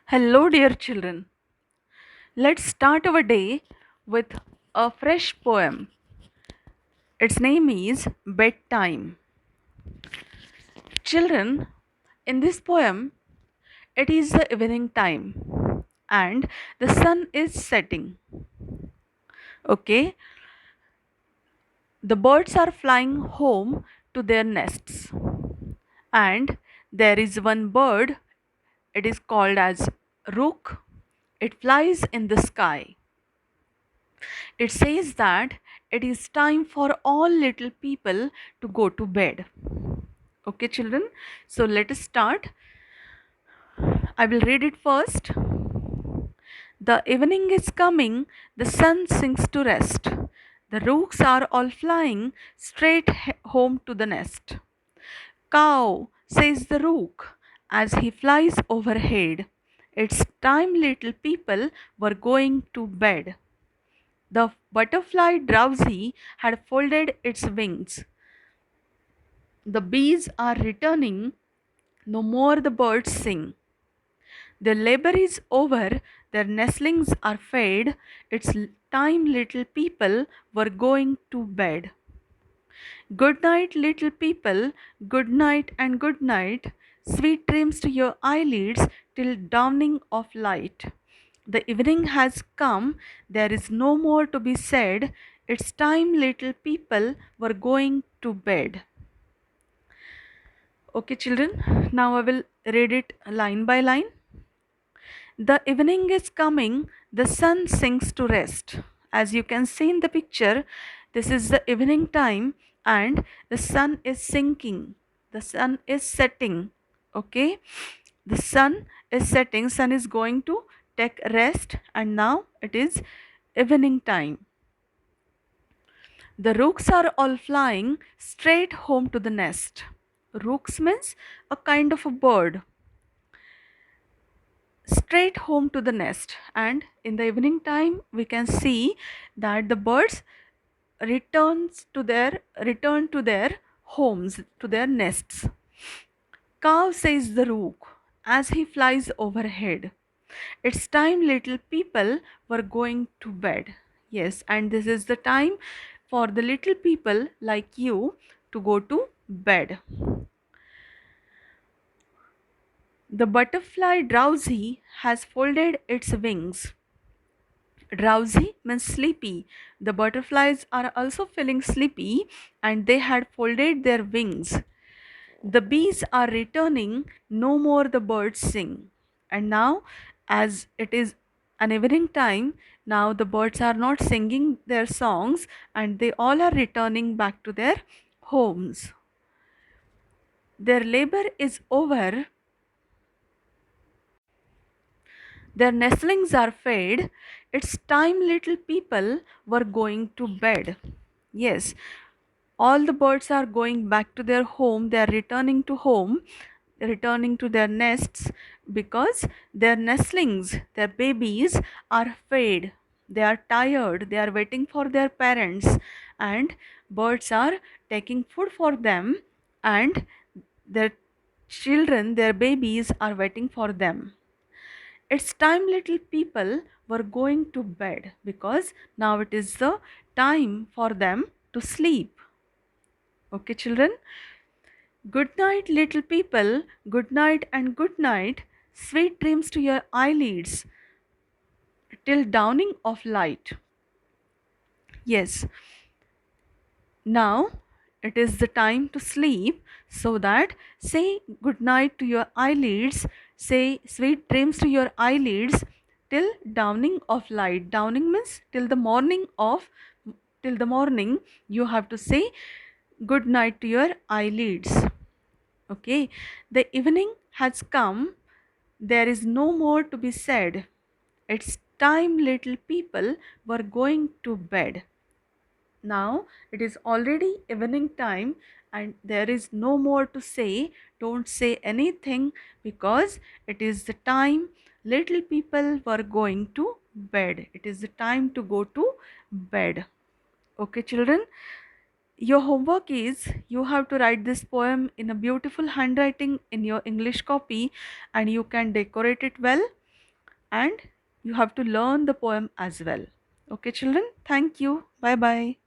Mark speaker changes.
Speaker 1: Hello, dear children. Let's start our day with a fresh poem. Its name is Bedtime. Children, in this poem, it is the evening time and the sun is setting. Okay, the birds are flying home to their nests, and there is one bird, it is called as rook. It flies in the sky. It says that it is time for all little people to go to bed. Okay, children, so let us start. I will read it first. The evening is coming, the sun sinks to rest. The rooks are all flying straight home to the nest. Cow, says the rook as he flies overhead. It's time, little people were going to bed. The butterfly, drowsy, had folded its wings. The bees are returning, no more the birds sing. Their labor is over, their nestlings are fed. It's time, little people were going to bed. Good night, little people, good night and good night. Sweet dreams to your eyelids till dawning of light. The evening has come, there is no more to be said. It's time, little people were going to bed. Okay, children, now I will read it line by line. The evening is coming, the sun sinks to rest. As you can see in the picture, this is the evening time and the sun is sinking. The sun is setting. Okay, the sun is setting, sun is going to take rest, and now it is evening time. The rooks are all flying straight home to the nest. Rooks means a kind of a bird. Straight home to the nest, and in the evening time we can see that the birds return to their homes, to their nests. Cow, says the rook as he flies overhead. It's time, little people were going to bed. Yes, and this is the time for the little people like you to go to bed. The butterfly, drowsy, has folded its wings. Drowsy means sleepy. The butterflies are also feeling sleepy and they had folded their wings. The bees are returning, no more the birds sing. And now, as it is an evening time, now the birds are not singing their songs and they all are returning back to their homes. Their labor is over, their nestlings are fed. It's time, little people were going to bed. Yes, all the birds are going back to their home, they are returning to home, returning to their nests because their nestlings, their babies are fed. They are tired, they are waiting for their parents, and birds are taking food for them, and their children, their babies are waiting for them. It's time, little people were going to bed because now it is the time for them to sleep. Okay, children. Good night, little people. Good night and good night. Sweet dreams to your eyelids till dawning of light. Yes, now it is the time to sleep, so that say good night to your eyelids, say sweet dreams to your eyelids till dawning of light. Dawning means till the morning you have to say good night to your eyelids. Okay, the evening has come, there is no more to be said. It's time, little people were going to bed. Now it is already evening time and there is no more to say. Don't say anything because it is the time, little people were going to bed. It is the time to go to bed. Okay, children. Your homework is you have to write this poem in a beautiful handwriting in your English copy and you can decorate it well. and you have to learn the poem as well. Okay, children, thank you. Bye bye.